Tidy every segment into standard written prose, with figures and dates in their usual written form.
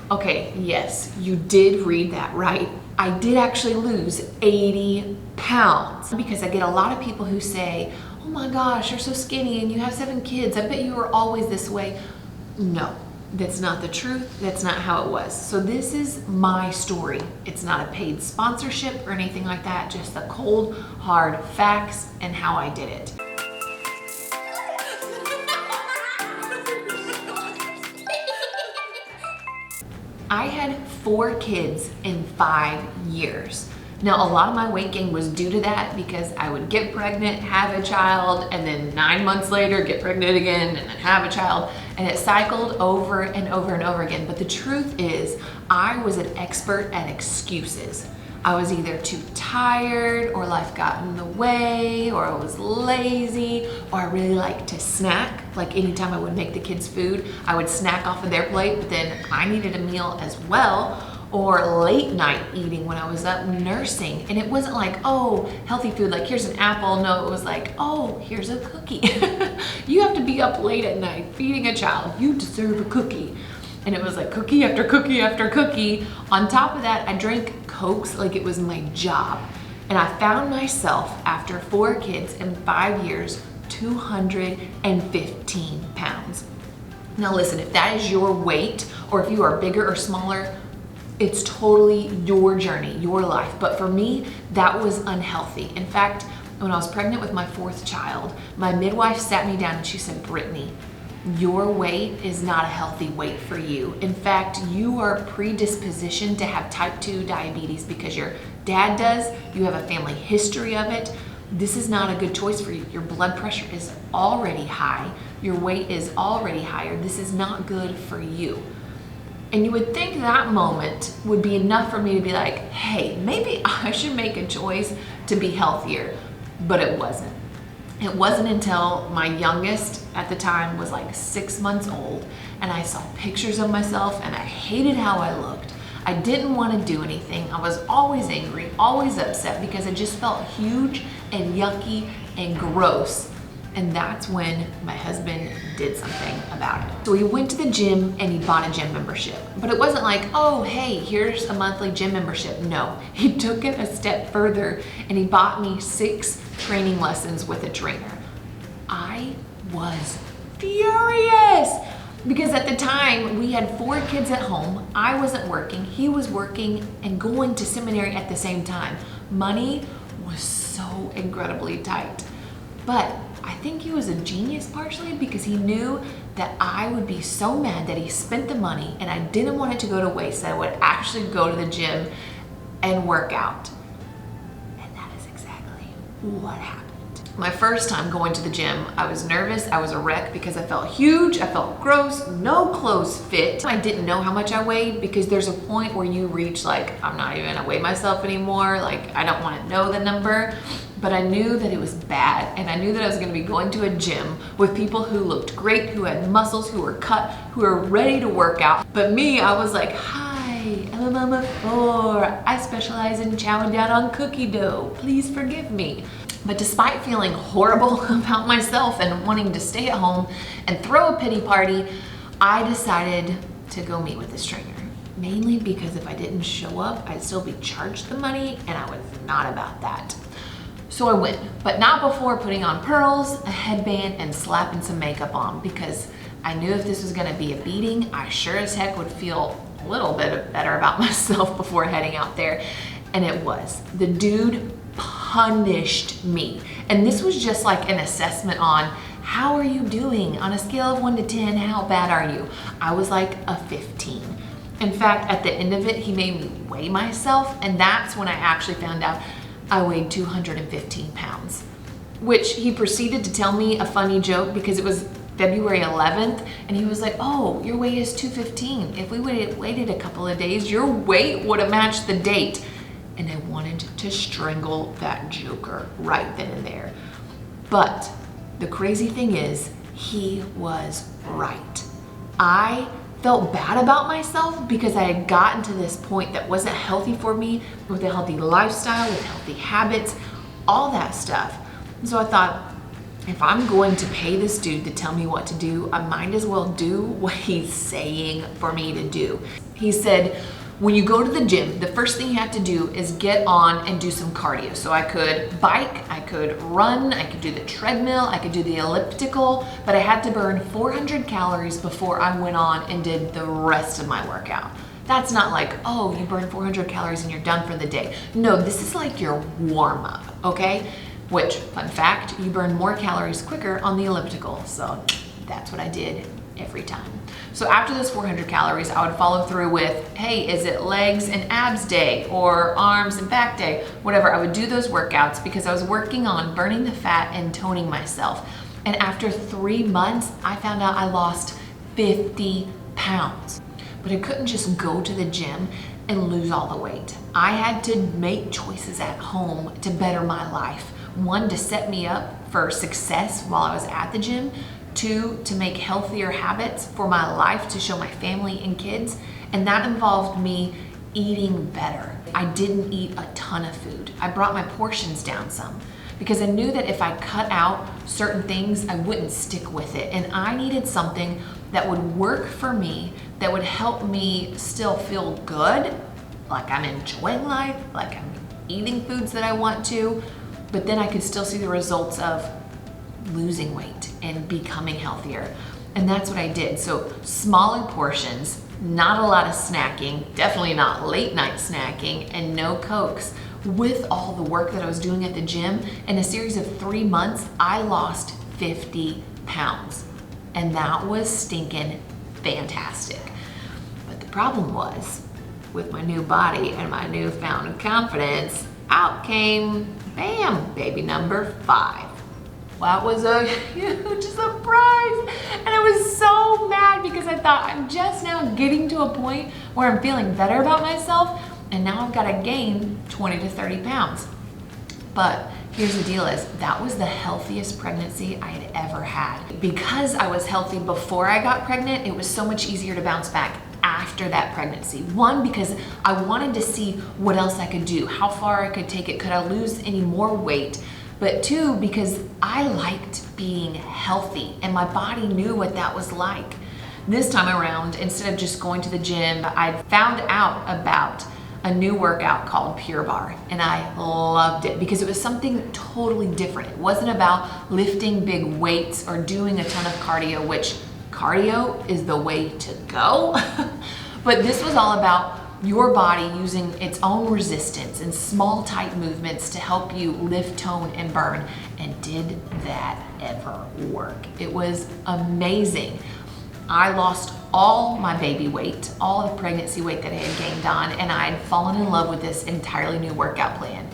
Okay, yes, you did read that right. I did actually lose 80 pounds because I get a lot of people who say, oh my gosh, you're so skinny and you have 7 kids. I bet you were always this way. No, that's not the truth. That's not how it was. So this is my story. It's not a paid sponsorship or anything like that, just the cold, hard facts and how I did it. I had 4 kids in 5 years. Now, a lot of my weight gain was due to that because I would get pregnant, have a child, and then 9 months later get pregnant again and then have a child. And it cycled over and over and over again. But the truth is, I was an expert at excuses. I was either too tired, or life got in the way, or I was lazy, or I really liked to snack. Like anytime I would make the kids food, I would snack off of their plate, but then I needed a meal as well. Or late night eating when I was up nursing. And it wasn't like, oh, healthy food, like here's an apple. No, it was like, oh, here's a cookie. You have to be up late at night feeding a child. You deserve a cookie. And it was like cookie after cookie after cookie. On top of that, I drank Cokes like it was my job. And I found myself, after 4 kids in 5 years, 215 pounds. Now listen, if that is your weight, or if you are bigger or smaller, it's totally your journey, your life. But for me, that was unhealthy. In fact, when I was pregnant with my 4th child, my midwife sat me down and she said, Brittany, your weight is not a healthy weight for you. In fact, you are predispositioned to have type 2 diabetes because your dad does. You have a family history of it. This is not a good choice for you. Your blood pressure is already high. Your weight is already higher. This is not good for you. And you would think that moment would be enough for me to be like, hey, maybe I should make a choice to be healthier. But it wasn't. It wasn't until my youngest at the time was like 6 months old and I saw pictures of myself and I hated how I looked. I didn't want to do anything. I was always angry, always upset because it just felt huge and yucky and gross. And that's when my husband did something about it. So he went to the gym and he bought a gym membership. But it wasn't like, oh, hey, here's a monthly gym membership. No, he took it a step further and he bought me 6 training lessons with a trainer. I was furious because at the time we had 4 kids at home. I wasn't working, he was working and going to seminary at the same time. Money was so incredibly tight. But I think he was a genius partially because he knew that I would be so mad that he spent the money and I didn't want it to go to waste, that I would actually go to the gym and work out. And that is exactly what happened. My first time going to the gym, I was nervous, I was a wreck because I felt huge, I felt gross, no clothes fit. I didn't know how much I weighed because there's a point where you reach like, I'm not even gonna weigh myself anymore, like I don't wanna know the number. But I knew that it was bad and I knew that I was gonna be going to a gym with people who looked great, who had muscles, who were cut, who were ready to work out. But me, I was like, hi, I'm a mama 4. I specialize in chowing down on cookie dough. Please forgive me. But despite feeling horrible about myself and wanting to stay at home and throw a pity party, I decided to go meet with this trainer. Mainly because if I didn't show up, I'd still be charged the money and I was not about that. So I went, but not before putting on pearls, a headband, and slapping some makeup on because I knew if this was gonna be a beating, I sure as heck would feel a little bit better about myself before heading out there. And it was. The dude punished me. And this was just like an assessment on how are you doing? On a scale of 1 to 10, how bad are you? I was like a 15. In fact, at the end of it, he made me weigh myself, and that's when I actually found out I weighed 215 pounds, which he proceeded to tell me a funny joke because it was February 11th, and he was like, oh, your weight is 215. If we waited a couple of days, your weight would have matched the date. And I wanted to strangle that joker right then and there. But the crazy thing is, he was right. I felt bad about myself because I had gotten to this point that wasn't healthy for me, with a healthy lifestyle, with healthy habits, all that stuff. And so I thought, if I'm going to pay this dude to tell me what to do, I might as well do what he's saying for me to do. He said, when you go to the gym, the first thing you have to do is get on and do some cardio. So I could bike, I could run, I could do the treadmill, I could do the elliptical, but I had to burn 400 calories before I went on and did the rest of my workout. That's not like, oh, you burn 400 calories and you're done for the day. No, this is like your warm up, okay? Which, fun fact, you burn more calories quicker on the elliptical. So that's what I did every time. So after those 400 calories, I would follow through with, hey, is it legs and abs day or arms and back day? Whatever, I would do those workouts because I was working on burning the fat and toning myself. And after 3 months, I found out I lost 50 pounds. But I couldn't just go to the gym and lose all the weight. I had to make choices at home to better my life. One, to set me up for success while I was at the gym. 2, to make healthier habits for my life to show my family and kids. And that involved me eating better. I didn't eat a ton of food. I brought my portions down some because I knew that if I cut out certain things, I wouldn't stick with it. And I needed something that would work for me, that would help me still feel good, like I'm enjoying life, like I'm eating foods that I want to, but then I could still see the results of losing weight and becoming healthier. And that's what I did. So smaller portions, not a lot of snacking, definitely not late night snacking, and no Cokes. With all the work that I was doing at the gym, in a series of 3 months, I lost 50 pounds. And that was stinking fantastic. But the problem was, with my new body and my newfound confidence, out came, bam, baby number 5. Well, that was a huge surprise. And I was so mad because I thought I'm just now getting to a point where I'm feeling better about myself, and now I've got to gain 20 to 30 pounds. But here's the deal is, that was the healthiest pregnancy I had ever had. Because I was healthy before I got pregnant, it was so much easier to bounce back after that pregnancy. 1, because I wanted to see what else I could do, how far I could take it, could I lose any more weight? But 2, because I liked being healthy and my body knew what that was like. This time around, instead of just going to the gym, I found out about a new workout called Pure Barre, and I loved it because it was something totally different. It wasn't about lifting big weights or doing a ton of cardio, which cardio is the way to go. But this was all about your body using its own resistance and small tight movements to help you lift, tone, and burn. And did that ever work? It was amazing. I lost all my baby weight, all the pregnancy weight that I had gained on, and I had fallen in love with this entirely new workout plan.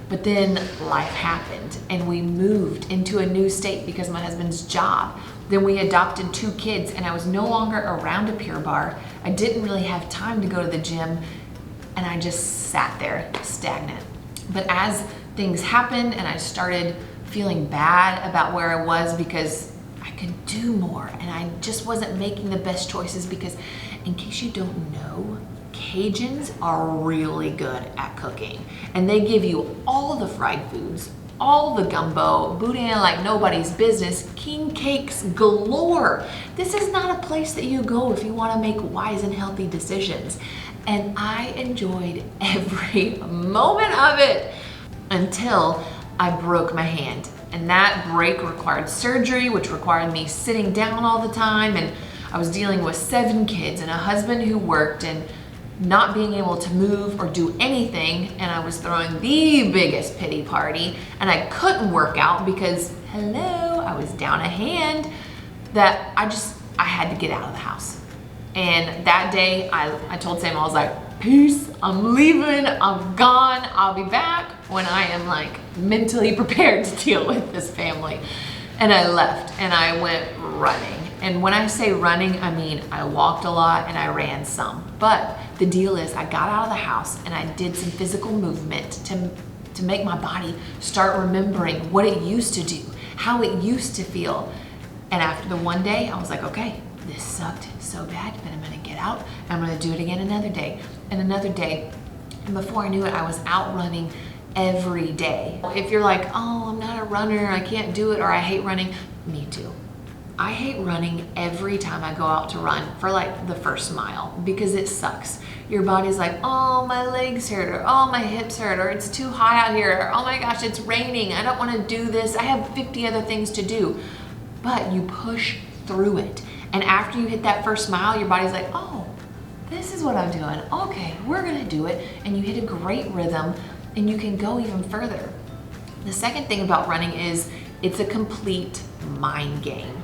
But then life happened and we moved into a new state because of my husband's job. Then we adopted 2 kids and I was no longer around a Pure Barre. I didn't really have time to go to the gym and I just sat there stagnant. But as things happened and I started feeling bad about where I was because I could do more and I just wasn't making the best choices, because in case you don't know, Cajuns are really good at cooking and they give you all the fried foods, all the gumbo, boudin like nobody's business, king cakes galore. This is not a place that you go if you want to make wise and healthy decisions. And I enjoyed every moment of it until I broke my hand. And that break required surgery, which required me sitting down all the time. And I was dealing with 7 kids and a husband who worked and not being able to move or do anything. And I was throwing the biggest pity party and I couldn't work out because, hello, I was down a hand, that I had to get out of the house. And that day I told Sam, I was like, peace, I'm leaving, I'm gone, I'll be back when I am like mentally prepared to deal with this family. And I left and I went running. And when I say running, I mean I walked a lot and I ran some. But the deal is I got out of the house and I did some physical movement to make my body start remembering what it used to do, how it used to feel. And after the one day, I was like, okay, this sucked so bad, but I'm gonna get out and I'm gonna do it again another day and another day. And before I knew it, I was out running every day. If you're like, oh, I'm not a runner, I can't do it, or I hate running, me too. I hate running every time I go out to run for like the first mile because it sucks. Your body's like, oh, my legs hurt, or oh, my hips hurt, or it's too hot out here, or oh my gosh, it's raining, I don't want to do this, I have 50 other things to do. But you push through it. And after you hit that first mile, your body's like, oh, this is what I'm doing. Okay, we're gonna do it. And you hit a great rhythm and you can go even further. The second thing about running is it's a complete mind game.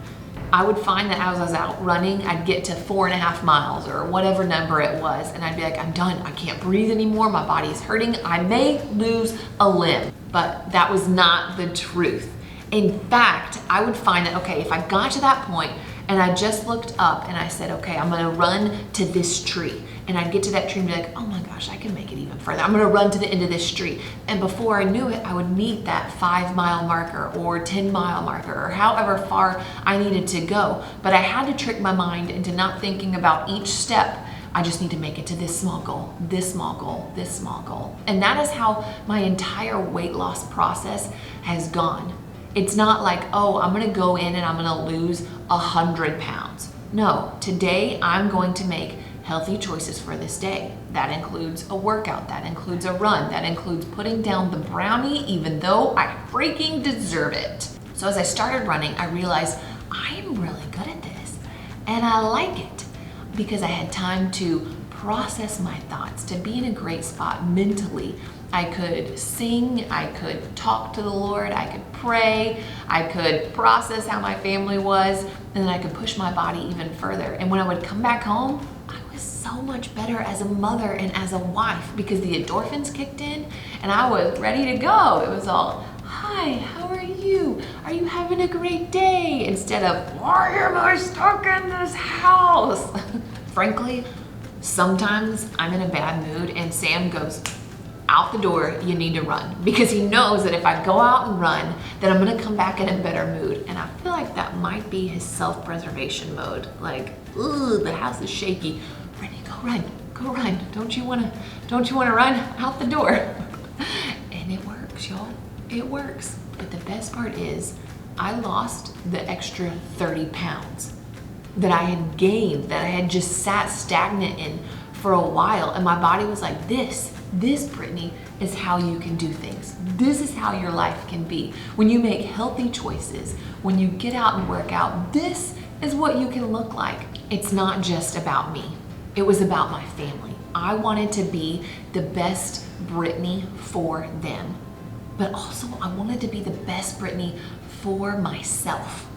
I would find that as I was out running, I'd get to 4.5 miles or whatever number it was, and I'd be like, I'm done, I can't breathe anymore, my body's hurting, I may lose a limb. But that was not the truth. In fact, I would find that, okay, if I got to that point and I just looked up and I said, okay, I'm gonna run to this tree, and I'd get to that tree and be like, oh my gosh, I can make it even further. I'm gonna run to the end of this street. And before I knew it, I would meet that 5-mile marker or 10-mile marker or however far I needed to go. But I had to trick my mind into not thinking about each step. I just need to make it to this small goal, this small goal, this small goal. And that is how my entire weight loss process has gone. It's not like, oh, I'm gonna go in and I'm gonna lose 100 pounds. No, today I'm going to make healthy choices for this day. That includes a workout, that includes a run, that includes putting down the brownie even though I freaking deserve it. So as I started running, I realized I'm really good at this and I like it because I had time to process my thoughts, to be in a great spot mentally. I could sing, I could talk to the Lord, I could pray, I could process how my family was, and then I could push my body even further. And when I would come back home, I was so much better as a mother and as a wife because the endorphins kicked in and I was ready to go. It was all, hi, how are you? Are you having a great day? Instead of, why am I stuck in this house? Frankly, sometimes I'm in a bad mood and Sam goes, out the door, you need to run, because he knows that if I go out and run, then I'm gonna come back in a better mood. And I feel like that might be his self-preservation mode. Like, ooh, the house is shaky. Brittany, go run. Don't you wanna run out the door? And it works, y'all. It works. But the best part is I lost the extra 30 pounds that I had gained, that I had just sat stagnant in for a while. And my body was like, this, Brittany, is how you can do things. This is how your life can be. When you make healthy choices, when you get out and work out, this is what you can look like. It's not just about me. It was about my family. I wanted to be the best Brittany for them. But also I wanted to be the best Brittany for myself.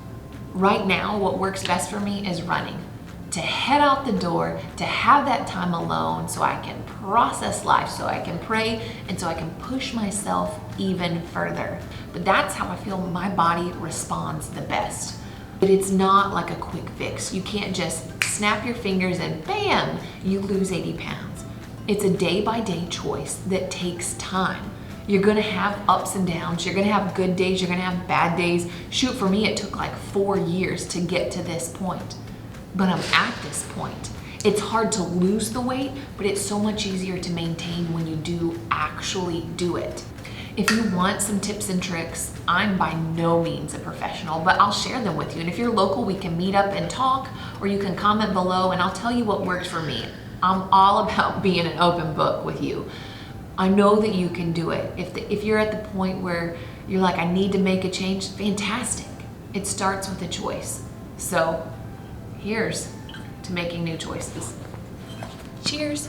Right now, what works best for me is running. To head out the door, to have that time alone so I can process life, so I can pray, and so I can push myself even further. But that's how I feel my body responds the best. But it's not like a quick fix. You can't just snap your fingers and bam, you lose 80 pounds. It's a day-by-day choice that takes time. You're gonna have ups and downs. You're gonna have good days, you're gonna have bad days. Shoot, for me, it took like 4 years to get to this point. But I'm at this point. It's hard to lose the weight, but it's so much easier to maintain when you do actually do it. If you want some tips and tricks, I'm by no means a professional, but I'll share them with you. And if you're local, we can meet up and talk, or you can comment below and I'll tell you what works for me. I'm all about being an open book with you. I know that you can do it. If you're at the point where you're like, I need to make a change, fantastic. It starts with a choice. So here's to making new choices. Cheers.